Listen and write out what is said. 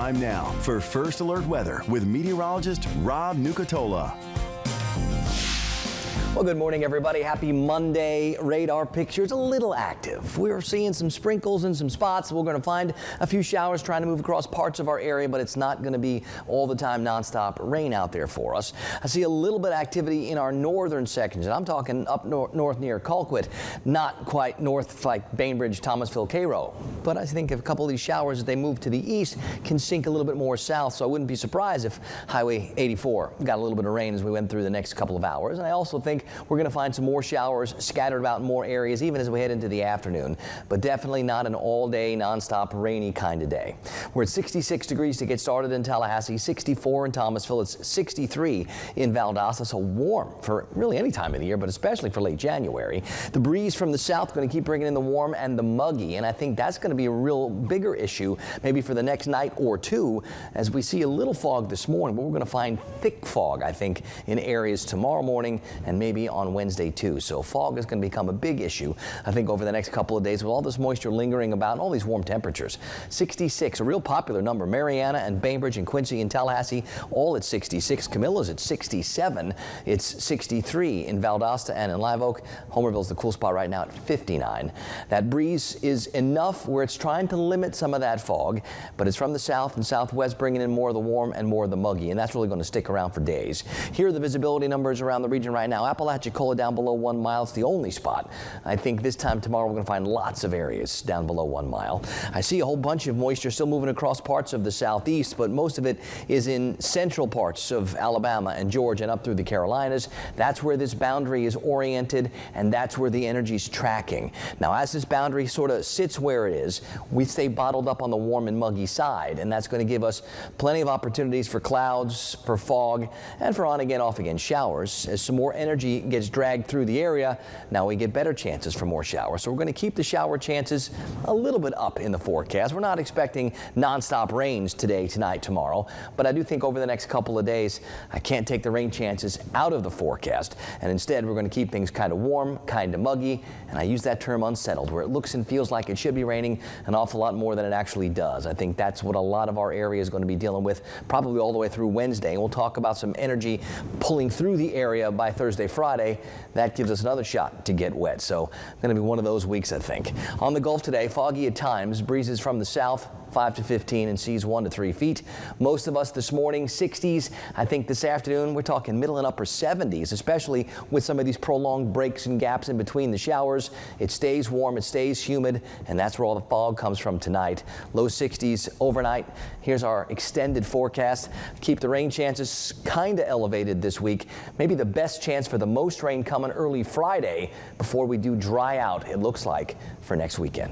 Time now for First Alert Weather with meteorologist Rob Nucatola. Well, good morning, everybody. Happy Monday. Radar picture's a little active. We're seeing some sprinkles in some spots. We're going to find a few showers trying to move across parts of our area, but it's not going to be all the time nonstop rain out there for us. I see a little bit of activity in our northern sections, and I'm talking up north near Colquitt, not quite north like Bainbridge, Thomasville, Cairo. But I think a couple of these showers, as they move to the east, can sink a little bit more south, so I wouldn't be surprised if Highway 84 got a little bit of rain as we went through the next couple of hours. And I also think we're going to find some more showers scattered about in more areas even as we head into the afternoon, but definitely not an all-day nonstop rainy kind of day. We're at 66 degrees to get started in Tallahassee, 64 in Thomasville, it's 63 in Valdosta, so warm for really any time of the year, but especially for late January. The breeze from the south going to keep bringing in the warm and the muggy, and I think that's going to be a real bigger issue maybe for the next night or two as we see a little fog this morning, but we're going to find thick fog, I think, in areas tomorrow morning and maybe on Wednesday too. So fog is going to become a big issue, I think, over the next couple of days with all this moisture lingering about and all these warm temperatures. 66, a real popular number. Mariana and Bainbridge and Quincy and Tallahassee all at 66. Camilla's at 67. It's 63 in Valdosta and in Live Oak. Homerville's the cool spot right now at 59. That breeze is enough where it's trying to limit some of that fog, but it's from the south and southwest bringing in more of the warm and more of the muggy, and that's really going to stick around for days. Here are the visibility numbers around the region right now. Apalachicola down below 1 mile. It's the only spot. I think this time tomorrow we're going to find lots of areas down below 1 mile. I see a whole bunch of moisture still moving across parts of the southeast, but most of it is in central parts of Alabama and Georgia and up through the Carolinas. That's where this boundary is oriented, and that's where the energy's tracking. Now, as this boundary sort of sits where it is, we stay bottled up on the warm and muggy side, and that's going to give us plenty of opportunities for clouds, for fog, and for on again, off again showers. As some more energy gets dragged through the area, now we get better chances for more showers. So we're going to keep the shower chances a little bit up in the forecast. We're not expecting nonstop rains today, tonight, tomorrow, but I do think over the next couple of days, I can't take the rain chances out of the forecast, and instead we're going to keep things kind of warm, kind of muggy, and I use that term unsettled, where it looks and feels like it should be raining an awful lot more than it actually does. I think that's what a lot of our area is going to be dealing with probably all the way through Wednesday, and we'll talk about some energy pulling through the area by Thursday, Friday. That gives us another shot to get wet, so going to be one of those weeks, I think. On the Gulf today, foggy at times, breezes from the south 5 to 15 and seas 1 to 3 feet. Most of us this morning 60s. I think this afternoon we're talking middle and upper 70s, especially with some of these prolonged breaks and gaps in between the showers. It stays warm, it stays humid, and that's where all the fog comes from tonight. Low 60s overnight. Here's our extended forecast. Keep the rain chances kind of elevated this week. Maybe the best chance for the most rain coming early Friday before we do dry out, it looks like, for next weekend.